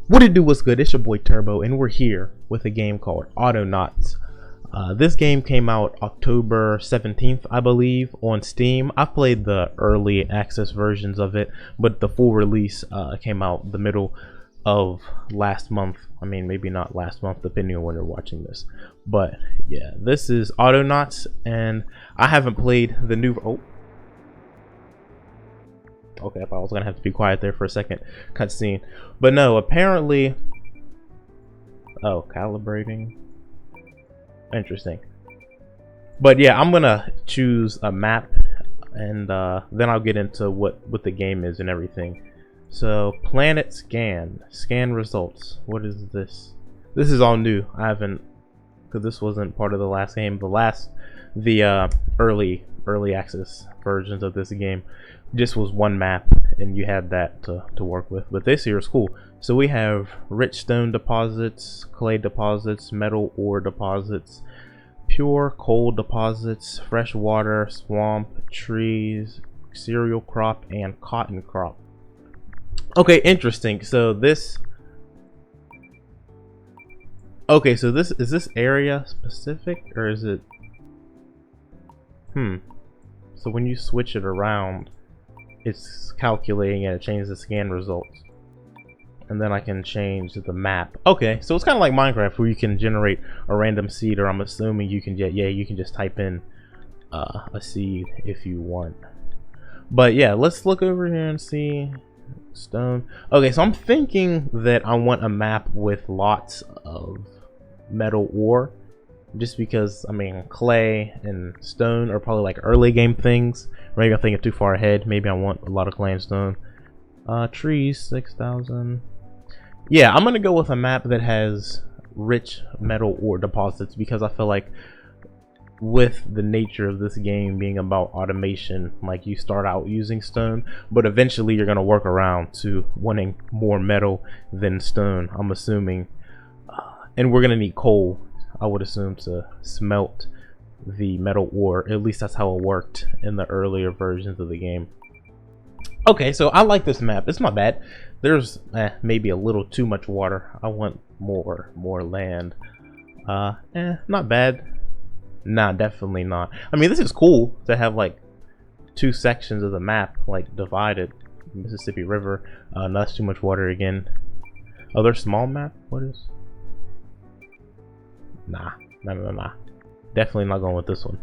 What it do, what's good? It's your boy Turbo, and we're here with a game called Autonauts. This game came out October 17th, I believe, on Steam. I played the early access versions of it, but the full release came out the middle of last month. I mean, maybe not last month, depending on when you're watching this. But yeah, this is Autonauts, and I haven't played the new... Oh. Okay, I thought I was gonna have to be quiet there for a second. Cutscene. But no, apparently... Oh, calibrating. Interesting. But yeah, I'm gonna choose a map, and then I'll get into what the game is and everything. So, planet scan. Scan results. What is this? This is all new. I haven't... Because this wasn't part of the last game. The early access versions of this game just was one map, and you had that to work with. But this here is cool. So we have rich stone deposits, clay deposits, metal ore deposits, pure coal deposits, fresh water, swamp, trees, cereal crop, and cotton crop. Okay, interesting. So this... Okay, so this is this area specific, or is it... So when you switch it around, it's calculating and it changes the scan results. And then I can change the map. Okay, so it's kind of like Minecraft, where you can generate a random seed, or I'm assuming you can you can just type in a seed if you want. But yeah, let's look over here and see stone. Okay, so I'm thinking that I want a map with lots of metal ore. Just because, I mean, clay and stone are probably like early game things. Maybe I'm thinking too far ahead. Maybe I want a lot of clay and stone. Trees, 6,000. Yeah, I'm gonna go with a map that has rich metal ore deposits, because I feel like with the nature of this game being about automation, like you start out using stone, but eventually you're gonna work around to wanting more metal than stone, I'm assuming. And we're gonna need coal, I would assume, to smelt the metal ore. At least that's how it worked in the earlier versions of the game. Okay, so I like this map. It's not bad. There's maybe a little too much water. I want more land. Not bad. Nah, definitely not. I mean, this is cool to have like two sections of the map like divided. Mississippi River. No, that's too much water again. Other small map? What is? Nah. Definitely not going with this one.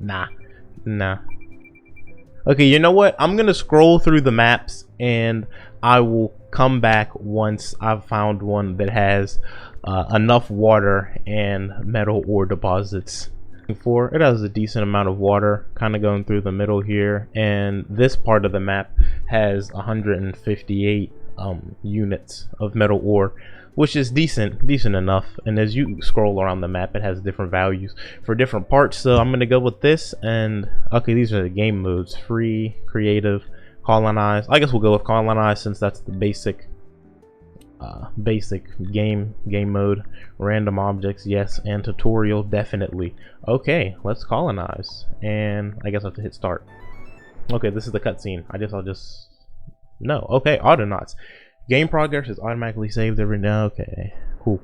Nah. Okay, you know what? I'm gonna scroll through the maps, and I will come back once I've found one that has enough water and metal ore deposits. It has a decent amount of water kind of going through the middle here, and this part of the map has 158 units of metal ore, which is decent enough. And as you scroll around the map, it has different values for different parts. So I'm gonna go with this. And okay, these are the game modes: free, creative, colonize. I guess we'll go with colonize, since that's the basic game mode. Random objects, yes, and tutorial, definitely. Okay, let's colonize, and I guess I have to hit start. Okay, this is the cutscene. I'll just no. Okay, Autonauts. Game progress is automatically saved every now. Okay, cool.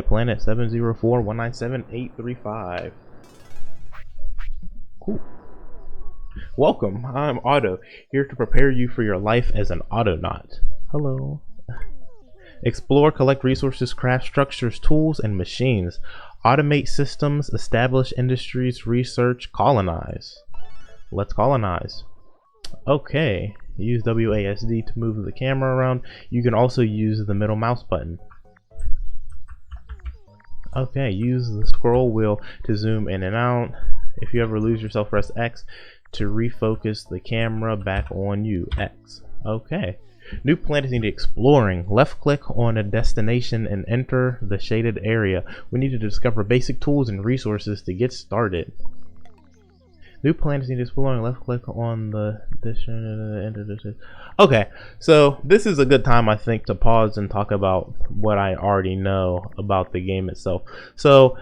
Planet 704-197-835. Cool. Welcome. I'm Auto, here to prepare you for your life as an Autonaut. Hello. Explore, collect resources, craft structures, tools, and machines. Automate systems, establish industries, research, colonize. Let's colonize. Okay, use WASD to move the camera around. You can also use the middle mouse button. Okay, use the scroll wheel to zoom in and out. If you ever lose yourself, press X to refocus the camera back on you. X. Okay. New planets need exploring. Left click on a destination and enter the shaded area. We need to discover basic tools and resources to get started. New planets need exploring. Left click on the enter this. Okay, so this is a good time, I think, to pause and talk about what I already know about the game itself. So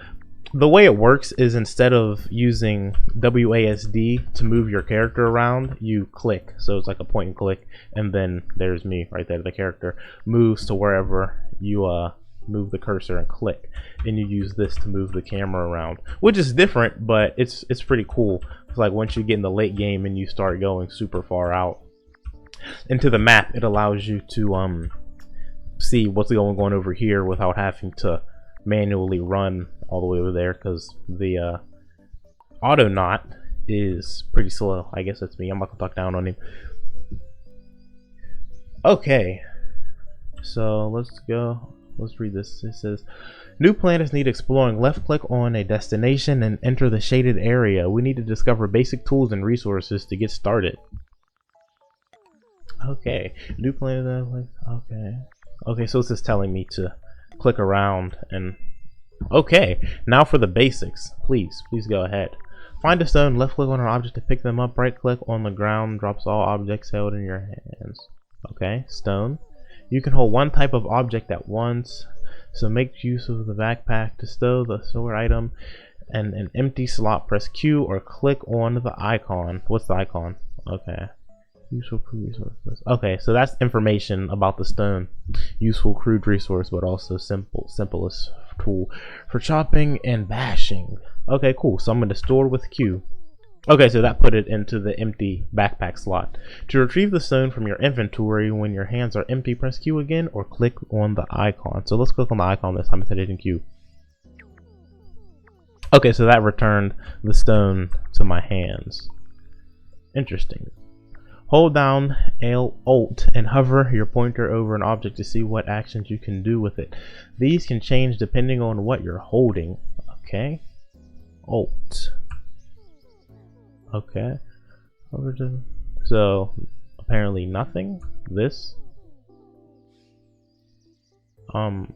the way it works is instead of using WASD to move your character around, you click. So it's like a point and click, and then there's me right there. The character moves to wherever you move the cursor and click, and you use this to move the camera around, which is different, but it's pretty cool. It's like once you get in the late game and you start going super far out into the map, it allows you to see what's going on over here without having to manually run all the way over there, because the Autonaut is pretty slow. I guess that's me. I'm not gonna talk down on him. Okay, so let's go. Let's read this. It says, new planets need exploring. Left click on a destination and enter the shaded area. We need to discover basic tools and resources to get started. Okay, new planet. Okay, so it's just telling me to click around and okay, now for the basics. Please go ahead. Find a stone, left click on an object to pick them up, right click on the ground, drops all objects held in your hands. Okay, stone. You can hold one type of object at once, so make use of the backpack to stow the stored item and an empty slot. Press Q or click on the icon. What's the icon? Okay. Useful crude resources. Okay, so that's information about the stone. Useful crude resource, but also simplest tool for chopping and bashing. Okay, cool. So I'm going to store with Q. Okay, so that put it into the empty backpack slot. To retrieve the stone from your inventory when your hands are empty, press Q again or click on the icon. So let's click on the icon this time instead of hitting Q. Okay, so that returned the stone to my hands. Interesting. Hold down Alt and hover your pointer over an object to see what actions you can do with it. These can change depending on what you're holding. Okay. Alt. Okay. So apparently nothing. This. Alt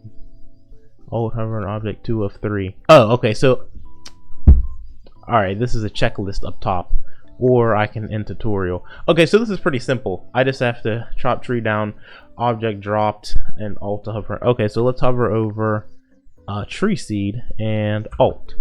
hover an object 2 of 3. Oh, okay. So alright, this is a checklist up top. Or I can end tutorial. Okay, so this is pretty simple. I just have to chop tree down, object dropped, and alt to hover. Okay, so let's hover over tree seed and alt.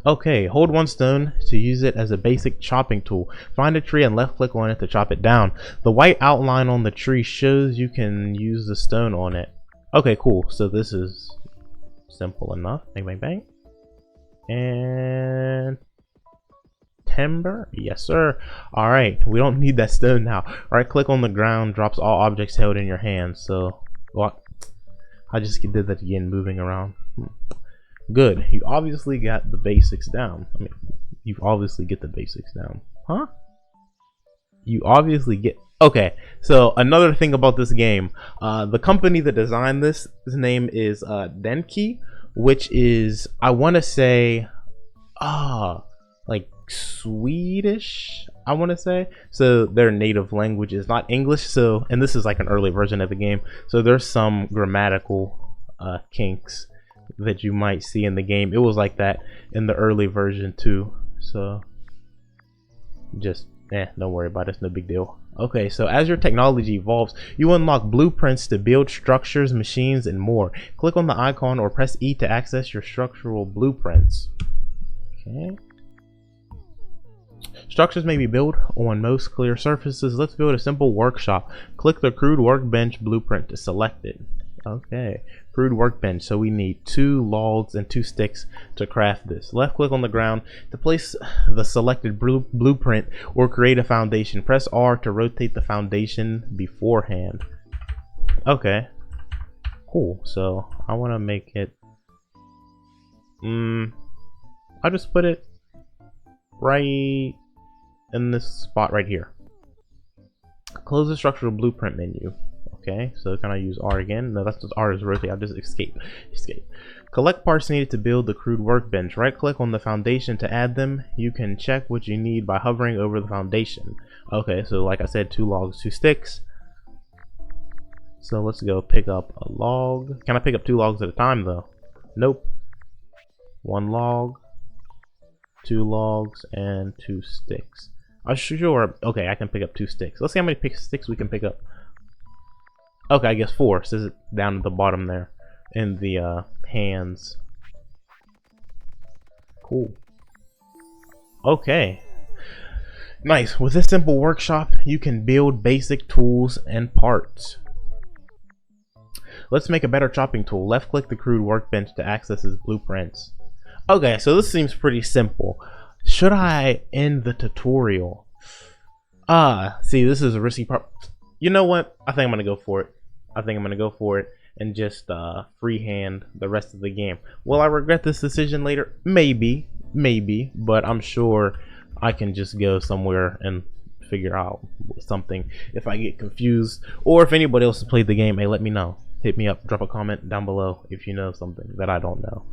Okay, hold one stone to use it as a basic chopping tool. Find a tree and left click on it to chop it down. The white outline on the tree shows you can use the stone on it. Okay, cool. So this is simple enough. Bang, bang, bang. And timber, yes sir. All right, we don't need that stone now. Right click on the ground, drops all objects held in your hand. So what? I just did that again, moving around. Good, you obviously got the basics down. I mean, you obviously get the basics down, huh? You obviously get. Okay, so another thing about this game, the company that designed this, his name is Denki, which is, I want to say, like Swedish, I want to say. So their native language is not English, so, and this is like an early version of the game, so there's some grammatical kinks that you might see in the game. It was like that in the early version too, so just don't worry about it, it's no big deal. Okay, so as your technology evolves, you unlock blueprints to build structures, machines, and more. Click on the icon or press E to access your structural blueprints. Okay. Structures may be built on most clear surfaces. Let's build a simple workshop. Click the crude workbench blueprint to select it. Okay, crude workbench. So we need 2 logs and 2 sticks to craft this. Left click on the ground to place the selected blueprint or create a foundation. Press R to rotate the foundation beforehand. Okay, cool. So I want to make it. I'll just put it right in this spot right here. Close the structural blueprint menu. Okay, so can I use R again? No, that's just R is rotate. I'll just escape. Collect parts needed to build the crude workbench. Right click on the foundation to add them. You can check what you need by hovering over the foundation. Okay, so like I said, 2 logs, 2 sticks. So let's go pick up a log. Can I pick up 2 logs at a time though? Nope. 1 log, 2 logs, and 2 sticks. I'm sure. Okay, I can pick up 2 sticks. Let's see how many sticks we can pick up. Okay, I guess 4. Says it down at the bottom there in the hands. Cool. Okay. Nice. With this simple workshop, you can build basic tools and parts. Let's make a better chopping tool. Left click the crude workbench to access its blueprints. Okay, so this seems pretty simple. Should I end the tutorial? See, this is a risky part. You know what? I think I'm gonna go for it. And just freehand the rest of the game. Will I regret this decision later? Maybe, but I'm sure I can just go somewhere and figure out something if I get confused, or if anybody else has played the game. Hey, let me know. Hit me up, drop a comment down below if you know something that I don't know.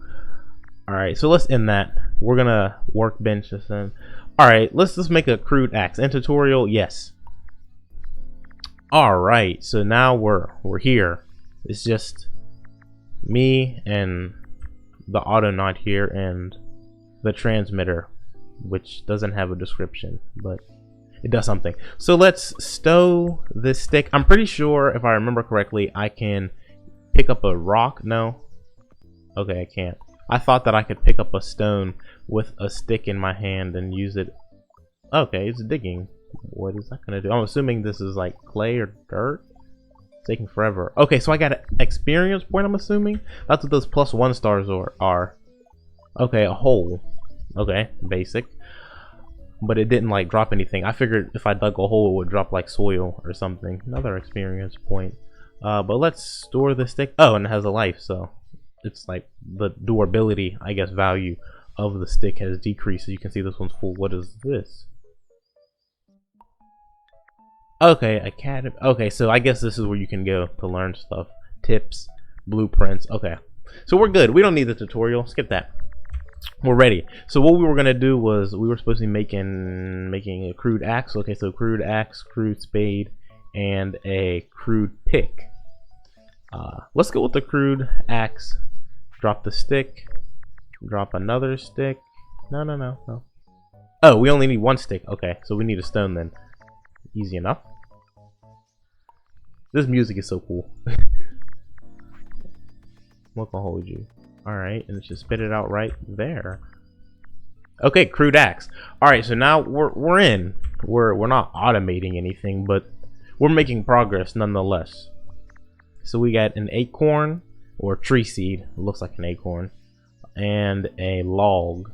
Alright, so let's end that. We're gonna workbench this in. Alright, let's just make a crude axe. End tutorial, yes. Alright, so now we're here. It's just me and the Autonaut here and the transmitter, which doesn't have a description, but it does something. So let's stow this stick. I'm pretty sure, if I remember correctly, I can pick up a rock. No? Okay, I can't. I thought that I could pick up a stone with a stick in my hand and use it. Okay, it's digging. What is that gonna do? I'm assuming this is like clay or dirt. It's taking forever. Okay, so I got an experience point, I'm assuming. That's what those +1 stars are. Okay, a hole. Okay, basic. But it didn't like drop anything. I figured if I dug a hole it would drop like soil or something. Another experience point. But let's store the stick. Oh, and it has a life, so it's like the durability, I guess, value of the stick has decreased. So you can see this one's full. What is this? Okay, academy. Okay, so I guess this is where you can go to learn stuff. Tips, blueprints. Okay, so we're good. We don't need the tutorial. Skip that. We're ready. So what we were gonna do was we were supposed to be making a crude axe. Okay, so crude axe, crude spade, and a crude pick. Let's go with the crude axe. Drop the stick. Drop another stick. No. Oh, we only need one stick. Okay, so we need a stone then. Easy enough. This music is so cool. What can hold you? Alright, and just spit it out right there. Okay, crude axe. Alright, so now we're in. We're not automating anything, but we're making progress nonetheless. So we got an acorn or tree seed. It looks like an acorn. And a log.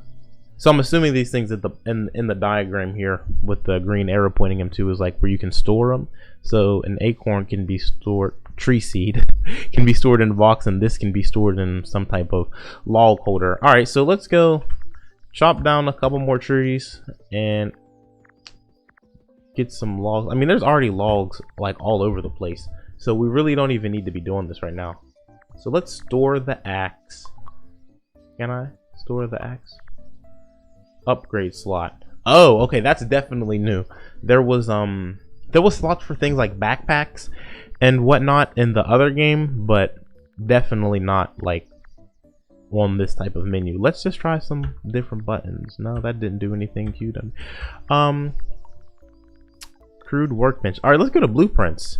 So I'm assuming these things at in the diagram here with the green arrow pointing them to is like where you can store them. So an acorn can be stored, tree seed can be stored in a box, and this can be stored in some type of log holder. Alright, so let's go chop down a couple more trees and get some logs. I mean, there's already logs like all over the place, so we really don't even need to be doing this right now. So let's store the axe. Can I store the axe? Upgrade slot. Oh, okay, that's definitely new. There was slots for things like backpacks and whatnot in the other game, but definitely not like on this type of menu. Let's just try some different buttons. No, that didn't do anything cute. Crude workbench. All right, let's go to blueprints.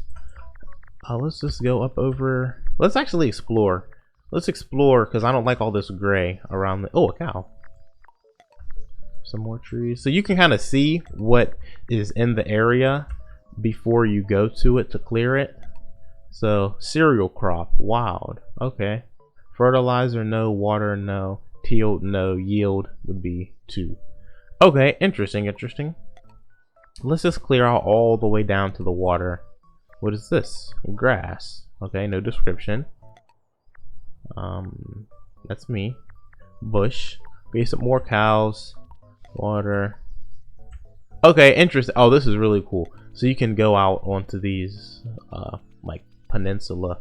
Let's just go up over. Let's actually explore. Let's explore because I don't like all this gray around the. Oh, a cow. Some more trees. So you can kind of see what is in the area before you go to it to clear it. So cereal crop, wild. Okay. Fertilizer, no. Water, no. Teal, no. Yield would be 2. Okay, interesting. Let's just clear out all the way down to the water. What is this? Grass. Okay, no description. That's me. Bush. Okay, some more cows. Water. Okay, interesting. Oh, this is really cool. So you can go out onto these like peninsula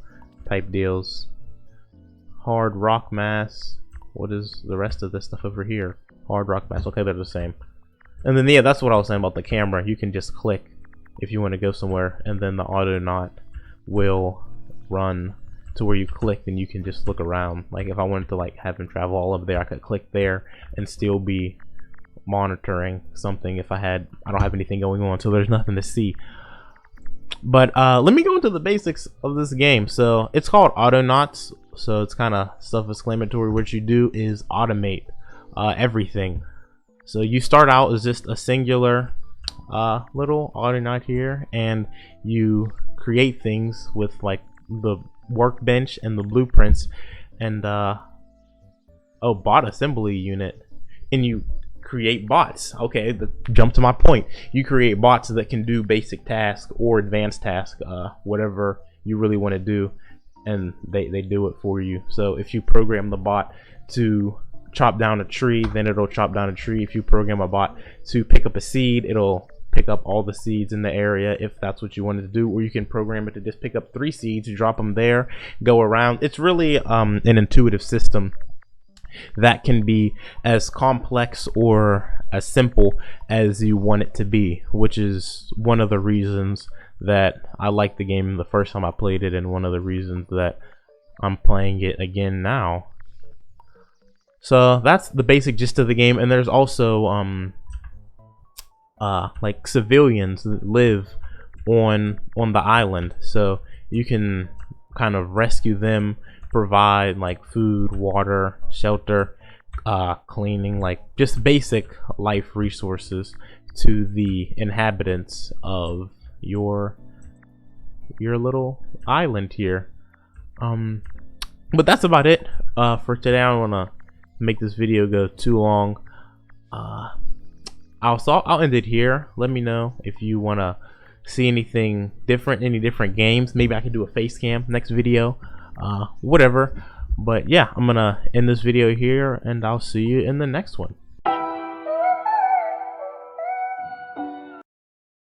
type deals. Hard rock mass. What is the rest of this stuff over here? Hard rock mass. Okay, they're the same. And then yeah, that's what I was saying about the camera. You can just click if you want to go somewhere, and then the Autonaut will run to where you click, and you can just look around. Like if I wanted to like have him travel all over there, I could click there and still be monitoring something if I don't have anything going on, so there's nothing to see. But let me go into the basics of this game. So it's called Autonauts, so it's kind of self-explanatory. What you do is automate everything. So you start out as just a singular little Autonaut here, and you create things with like the workbench and the blueprints and oh, bot assembly unit, and you create bots. Okay, jump to my point. You create bots that can do basic tasks or advanced tasks, whatever you really want to do, and they do it for you. So if you program the bot to chop down a tree, then it'll chop down a tree. If you program a bot to pick up a seed, it'll pick up all the seeds in the area if that's what you wanted to do. Or you can program it to just pick up 3 seeds, drop them there, go around. It's really an intuitive system that can be as complex or as simple as you want it to be, which is one of the reasons that I liked the game the first time I played it, and one of the reasons that I'm playing it again now. So that's the basic gist of the game. And there's also like civilians that live on the island, so you can kind of rescue them, provide like food, water, shelter, cleaning, like just basic life resources to the inhabitants of your little island here. But that's about it for today. I don't want to make this video go too long. I'll end it here. Let me know if you want to see anything different, any different games. Maybe I can do a face cam next video, whatever. But yeah, I'm gonna end this video here, and I'll see you in the next one.